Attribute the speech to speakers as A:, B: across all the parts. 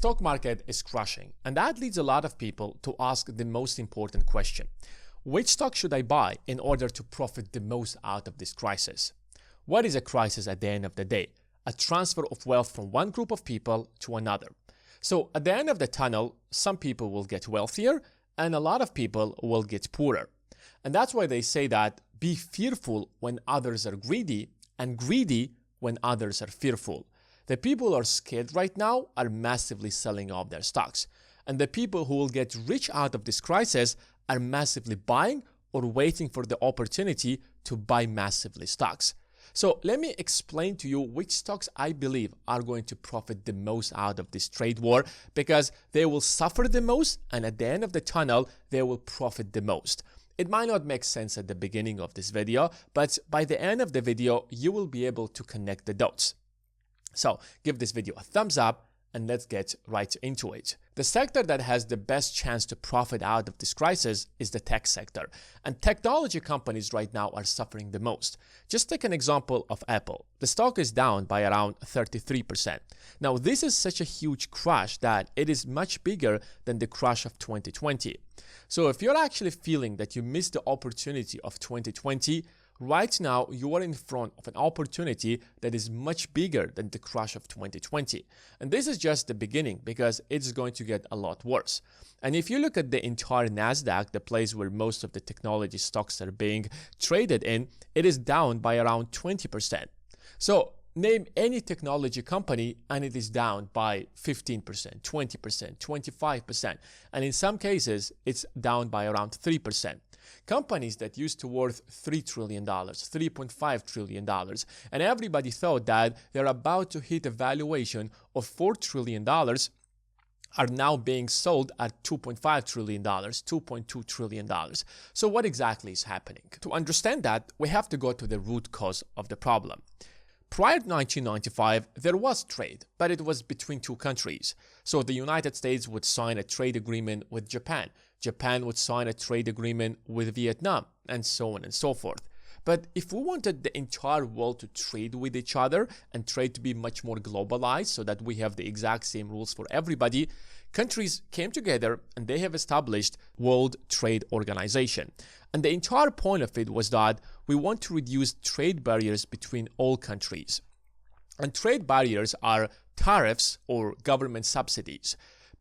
A: stock market is crashing, and that leads a lot of people to ask the most important question. Which stock should I buy in order to profit the most out of this crisis? What is a crisis at the end of the day? A transfer of wealth from one group of people to another. So at the end of the tunnel, some people will get wealthier and a lot of people will get poorer. And that's why they say that be fearful when others are greedy and greedy when others are fearful. The people who are scared right now are massively selling off their stocks. And the people who will get rich out of this crisis are massively buying or waiting for the opportunity to buy massively stocks. So let me explain to you which stocks I believe are going to profit the most out of this trade war, because they will suffer the most and at the end of the tunnel, they will profit the most. It might not make sense at the beginning of this video, but by the end of the video, you will be able to connect the dots. So give this video a thumbs up and let's get right into it. The sector that has the best chance to profit out of this crisis is the tech sector. And technology companies right now are suffering the most. Just take an example of Apple. The stock is down by around 33%. Now, this is such a huge crash that it is much bigger than the crash of 2020. So if you're actually feeling that you missed the opportunity of 2020, right now, you are in front of an opportunity that is much bigger than the crash of 2020. And this is just the beginning because it's going to get a lot worse. And if you look at the entire NASDAQ, the place where most of the technology stocks are being traded in, it is down by around 20%. So name any technology company and it is down by 15%, 20%, 25%. And in some cases, it's down by around 3%. Companies that used to worth $3 trillion, $3.5 trillion, and everybody thought that they're about to hit a valuation of $4 trillion are now being sold at $2.5 trillion, $2.2 trillion. So what exactly is happening? To understand that, we have to go to the root cause of the problem. Prior to 1995, there was trade, but it was between two countries. So the United States would sign a trade agreement with Japan. Japan would sign a trade agreement with Vietnam, and so on and so forth. But if we wanted the entire world to trade with each other and trade to be much more globalized so that we have the exact same rules for everybody, countries came together and they have established World Trade Organization. And the entire point of it was that we want to reduce trade barriers between all countries. And trade barriers are tariffs or government subsidies.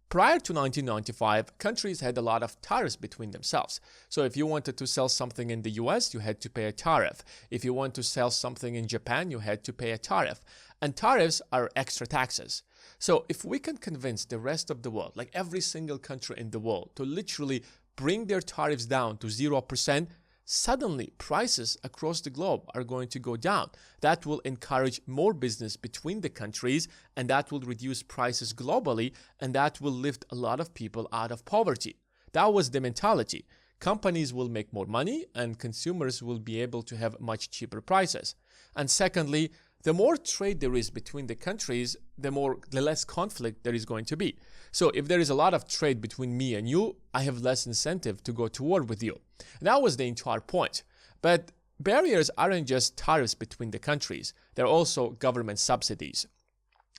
A: Prior to 1995, countries had a lot of tariffs between themselves. So if you wanted to sell something in the US, you had to pay a tariff. If you want to sell something in Japan, you had to pay a tariff. And tariffs are extra taxes. So if we can convince the rest of the world, like every single country in the world, to literally bring their tariffs down to 0%, suddenly prices across the globe are going to go down. That will encourage more business between the countries, and that will reduce prices globally, and that will lift a lot of people out of poverty. That was the mentality. Companies will make more money and consumers will be able to have much cheaper prices. And secondly, the more trade there is between the countries, the less conflict there is going to be. So if there is a lot of trade between me and you, I have less incentive to go to war with you. And that was the entire point. But barriers aren't just tariffs between the countries. They're also government subsidies.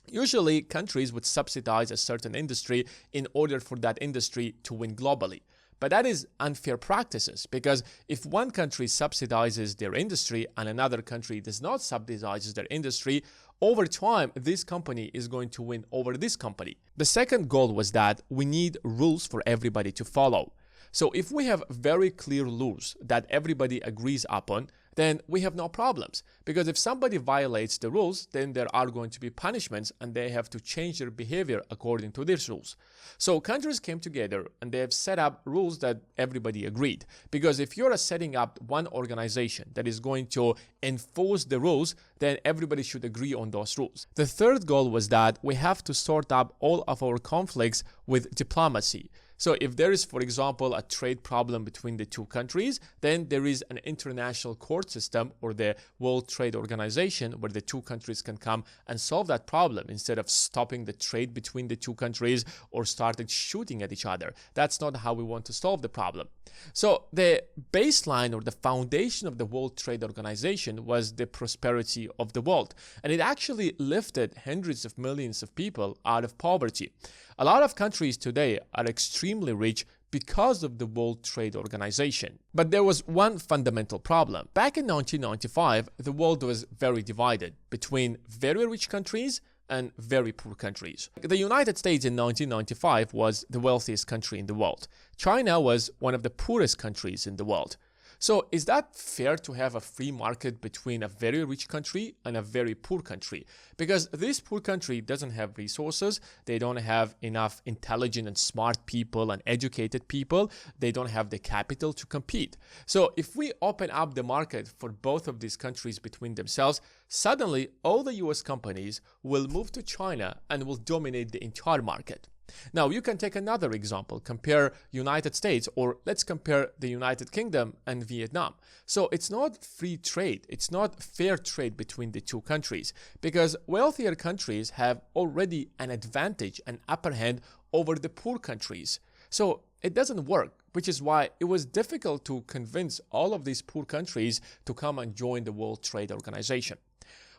A: Usually, countries would subsidize a certain industry in order for that industry to win globally. But that is unfair practices, because if one country subsidizes their industry and another country does not subsidize their industry, over time, this company is going to win over this company. The second goal was that we need rules for everybody to follow. So if we have very clear rules that everybody agrees upon, then we have no problems. Because if somebody violates the rules, then there are going to be punishments and they have to change their behavior according to these rules. So countries came together and they have set up rules that everybody agreed. Because if you're setting up one organization that is going to enforce the rules, then everybody should agree on those rules. The third goal was that we have to sort out all of our conflicts with diplomacy. So if there is, for example, a trade problem between the two countries, then there is an international court system or the World Trade Organization where the two countries can come and solve that problem instead of stopping the trade between the two countries or starting shooting at each other. That's not how we want to solve the problem. So the baseline or the foundation of the World Trade Organization was the prosperity of the world. And it actually lifted hundreds of millions of people out of poverty. A lot of countries today are extremely rich because of the World Trade Organization. But there was one fundamental problem. Back in 1995, the world was very divided between very rich countries and very poor countries. The United States in 1995 was the wealthiest country in the world. China was one of the poorest countries in the world. So is that fair to have a free market between a very rich country and a very poor country? Because this poor country doesn't have resources, they don't have enough intelligent and smart people and educated people, they don't have the capital to compete. So if we open up the market for both of these countries between themselves, suddenly all the US companies will move to China and will dominate the entire market. Now, you can take another example, compare United States, or let's compare the United Kingdom and Vietnam. So it's not free trade, it's not fair trade between the two countries, because wealthier countries have already an advantage, an upper hand over the poor countries. So it doesn't work, which is why it was difficult to convince all of these poor countries to come and join the World Trade Organization.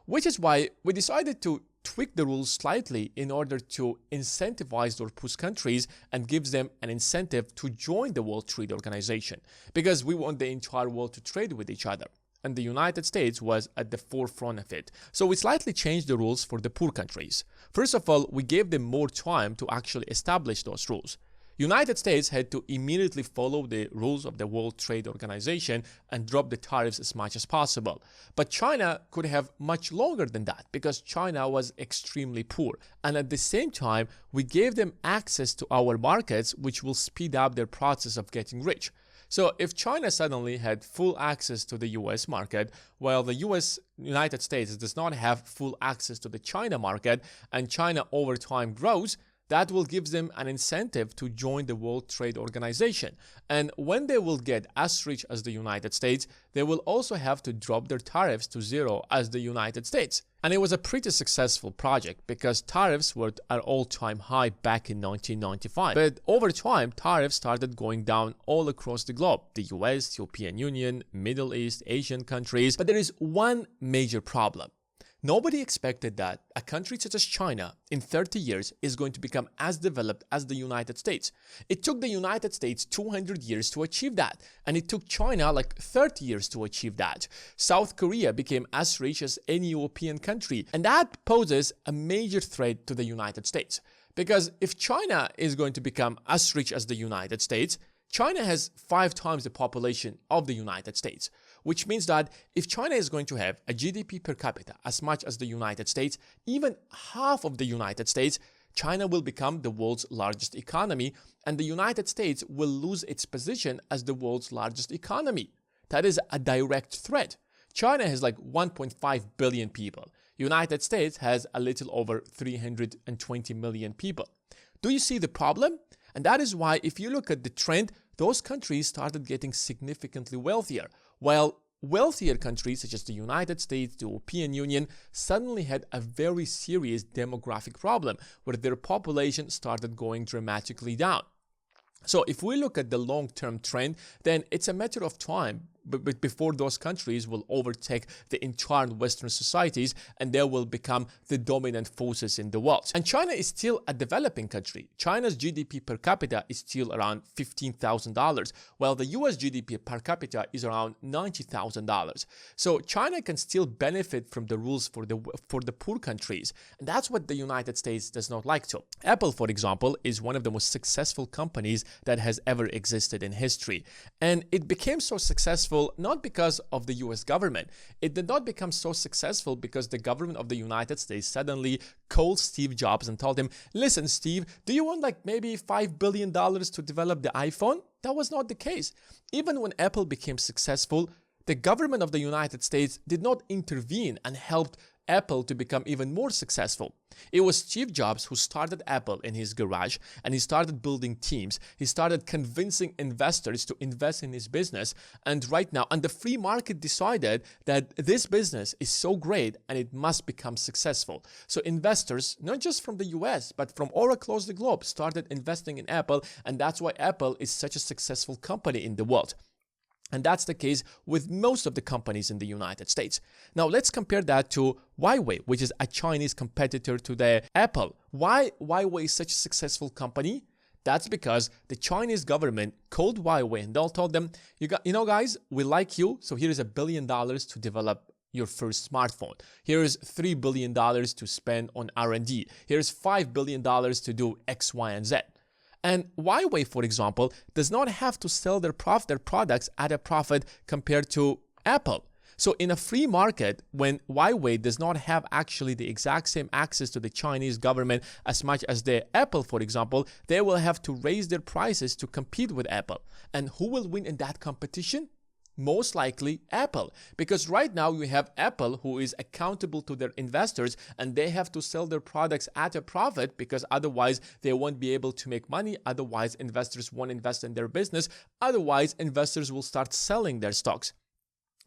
A: Which is why we decided to tweak the rules slightly in order to incentivize those poor countries and gives them an incentive to join the World Trade Organization, because we want the entire world to trade with each other. And the United States was at the forefront of it. So we slightly changed the rules for the poor countries. First of all, we gave them more time to actually establish those rules. United States had to immediately follow the rules of the World Trade Organization and drop the tariffs as much as possible. But China could have much longer than that because China was extremely poor. And at the same time, we gave them access to our markets, which will speed up their process of getting rich. So if China suddenly had full access to the US market, while the United States does not have full access to the China market, and China over time grows, that will give them an incentive to join the World Trade Organization. And when they will get as rich as the United States, they will also have to drop their tariffs to zero as the United States. And it was a pretty successful project because tariffs were at all-time high back in 1995. But over time, tariffs started going down all across the globe. The US, European Union, Middle East, Asian countries. But there is one major problem. Nobody expected that a country such as China in 30 years is going to become as developed as the United States. It took the United States 200 years to achieve that, and it took China like 30 years to achieve that. South Korea became as rich as any European country, and that poses a major threat to the United States. Because if China is going to become as rich as the United States, China has 5 times the population of the United States, which means that if China is going to have a GDP per capita as much as the United States, even half of the United States, China will become the world's largest economy, and the United States will lose its position as the world's largest economy. That is a direct threat. China has like 1.5 billion people. United States has a little over 320 million people. Do you see the problem? And that is why if you look at the trend, those countries started getting significantly wealthier, while wealthier countries such as the United States, the European Union, suddenly had a very serious demographic problem where their population started going dramatically down. So if we look at the long-term trend, then it's a matter of time before those countries will overtake the entire Western societies and they will become the dominant forces in the world. And China is still a developing country. China's GDP per capita is still around $15,000, while the US GDP per capita is around $90,000. So China can still benefit from the rules for the poor countries. And that's what the United States does not like to. Apple, for example, is one of the most successful companies that has ever existed in history. And it became so successful not because of the US government. It did not become so successful because the government of the United States suddenly called Steve Jobs and told him, listen, Steve, do you want like maybe $5 billion to develop the iPhone? That was not the case. Even when Apple became successful, the government of the United States did not intervene and helped Apple to become even more successful. It was Steve Jobs who started Apple in his garage, and he started building teams. He started convincing investors to invest in his business. And right now, and the free market decided that this business is so great and it must become successful. So investors, not just from the US, but from all across the globe, started investing in Apple. And that's why Apple is such a successful company in the world. And that's the case with most of the companies in the United States. Now, let's compare that to Huawei, which is a Chinese competitor to the Apple. Why Huawei is such a successful company? That's because the Chinese government called Huawei and they'll told them, you know, guys, we like you. So here is $1 billion to develop your first smartphone. Here is $3 billion to spend on R&D. Here's $5 billion to do X, Y, and Z. And Huawei, for example, does not have to sell their products at a profit compared to Apple. So in a free market, when Huawei does not have actually the exact same access to the Chinese government as much as the Apple, for example, they will have to raise their prices to compete with Apple. And who will win in that competition? Most likely Apple, because right now you have Apple who is accountable to their investors and they have to sell their products at a profit because otherwise they won't be able to make money. Otherwise investors won't invest in their business. Otherwise investors will start selling their stocks.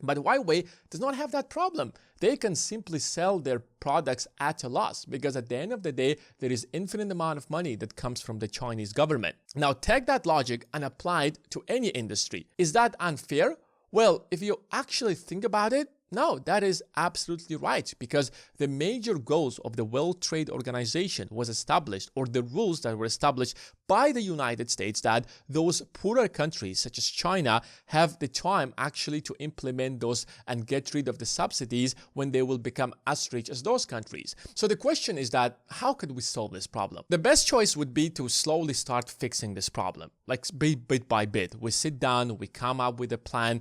A: But Huawei does not have that problem. They can simply sell their products at a loss because at the end of the day, there is infinite amount of money that comes from the Chinese government. Now take that logic and apply it to any industry. Is that unfair? Well, if you actually think about it, no, that is absolutely right, because the major goals of the World Trade Organization was established, or the rules that were established by the United States, that those poorer countries such as China have the time actually to implement those and get rid of the subsidies when they will become as rich as those countries. So the question is that how could we solve this problem? The best choice would be to slowly start fixing this problem, like bit by bit. We sit down, we come up with a plan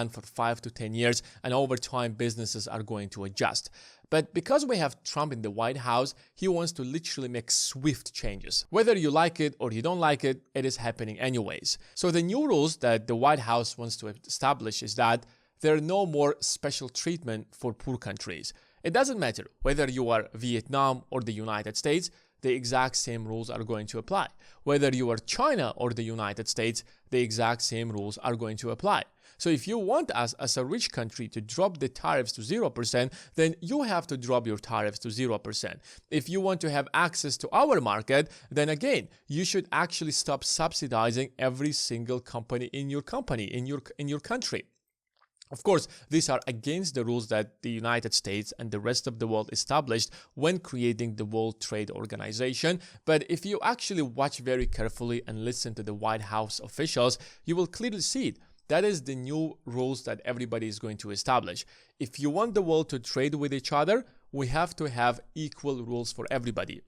A: for 5 to 10 years, and over time businesses are going to adjust. But because we have Trump in the White House, he wants to literally make swift changes. Whether you like it or you don't like it, it is happening anyways. So the new rules that the White House wants to establish is that there are no more special treatment for poor countries. It doesn't matter whether you are Vietnam or the United States, the exact same rules are going to apply. Whether you are China or the United States, the exact same rules are going to apply. So if you want us as a rich country to drop the tariffs to 0%, then you have to drop your tariffs to 0%. If you want to have access to our market, then again, you should actually stop subsidizing every single company in your country. Of course, these are against the rules that the United States and the rest of the world established when creating the World Trade Organization. But if you actually watch very carefully and listen to the White House officials, you will clearly see it. That is the new rules that everybody is going to establish. If you want the world to trade with each other, we have to have equal rules for everybody.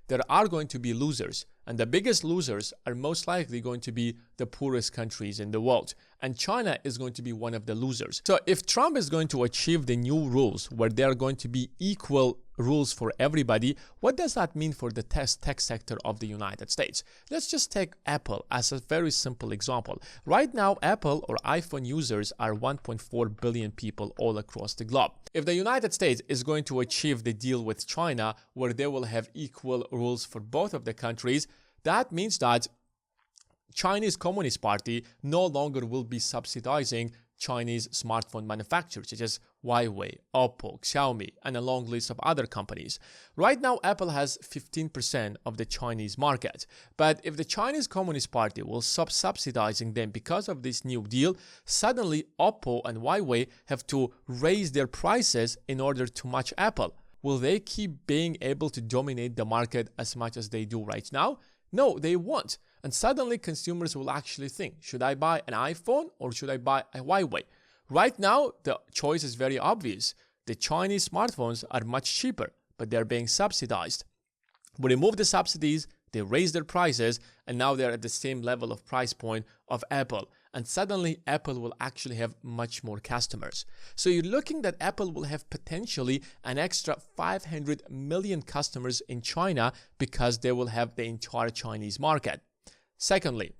A: There are going to be losers, and the biggest losers are most likely going to be the poorest countries in the world. And China is going to be one of the losers. So if Trump is going to achieve the new rules where there are going to be equal rules for everybody, what does that mean for the tech sector of the United States? Let's just take Apple as a very simple example. Right now, Apple or iPhone users are 1.4 billion people all across the globe. If the United States is going to achieve the deal with China where they will have equal rules for both of the countries, that means that Chinese Communist Party no longer will be subsidizing Chinese smartphone manufacturers such as Huawei, Oppo, Xiaomi, and a long list of other companies. Right now, Apple has 15% of the Chinese market. But if the Chinese Communist Party will stop subsidizing them because of this new deal, suddenly Oppo and Huawei have to raise their prices in order to match Apple. Will they keep being able to dominate the market as much as they do right now? No, they won't. And suddenly consumers will actually think, should I buy an iPhone or should I buy a Huawei? Right now, the choice is very obvious. The Chinese smartphones are much cheaper, but they're being subsidized. We remove the subsidies, they raise their prices, and now they're at the same level of price point of Apple. And suddenly, Apple will actually have much more customers. So you're looking that Apple will have potentially an extra 500 million customers in China because they will have the entire Chinese market. Secondly,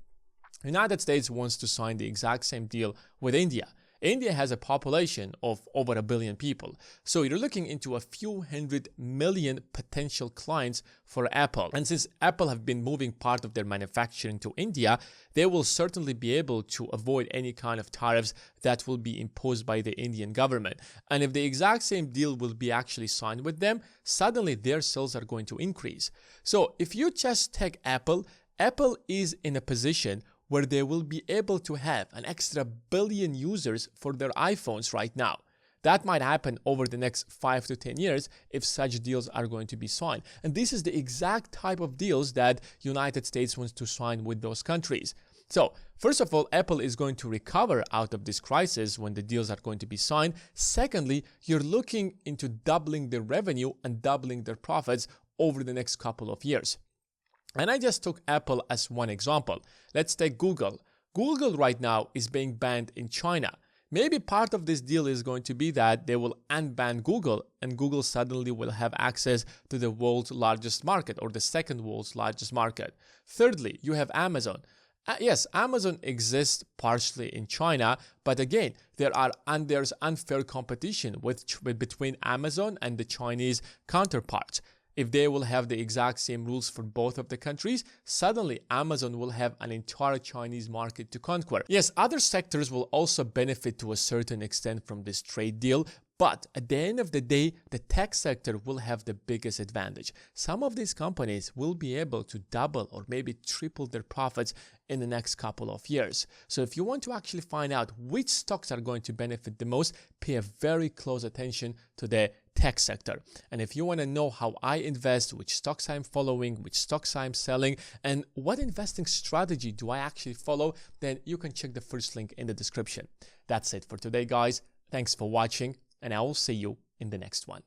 A: the United States wants to sign the exact same deal with India. India has a population of over 1 billion people. So you're looking into a few 100 million potential clients for Apple. And since Apple have been moving part of their manufacturing to India, they will certainly be able to avoid any kind of tariffs that will be imposed by the Indian government. And if the exact same deal will be actually signed with them, suddenly their sales are going to increase. So if you just take Apple, Apple is in a position where they will be able to have an extra billion users for their iPhones right now. That might happen over the next 5 to 10 years if such deals are going to be signed. And this is the exact type of deals that United States wants to sign with those countries. So, first of all, Apple is going to recover out of this crisis when the deals are going to be signed. Secondly, you're looking into doubling their revenue and doubling their profits over the next couple of years. And I just took Apple as one example. Let's take Google. Google right now is being banned in China. Maybe part of this deal is going to be that they will unban Google and Google suddenly will have access to the world's largest market or the second world's largest market. Thirdly, you have Amazon. Yes, Amazon exists partially in China, but again, there's unfair competition between Amazon and the Chinese counterparts. If they will have the exact same rules for both of the countries, suddenly Amazon will have an entire Chinese market to conquer. Yes, other sectors will also benefit to a certain extent from this trade deal, but at the end of the day, the tech sector will have the biggest advantage. Some of these companies will be able to double or maybe triple their profits in the next couple of years. So if you want to actually find out which stocks are going to benefit the most, pay a very close attention to the tech sector. And if you want to know how I invest, which stocks I'm following, which stocks I'm selling, and what investing strategy do I actually follow, then you can check the first link in the description. That's it for today, guys. Thanks for watching, and I will see you in the next one.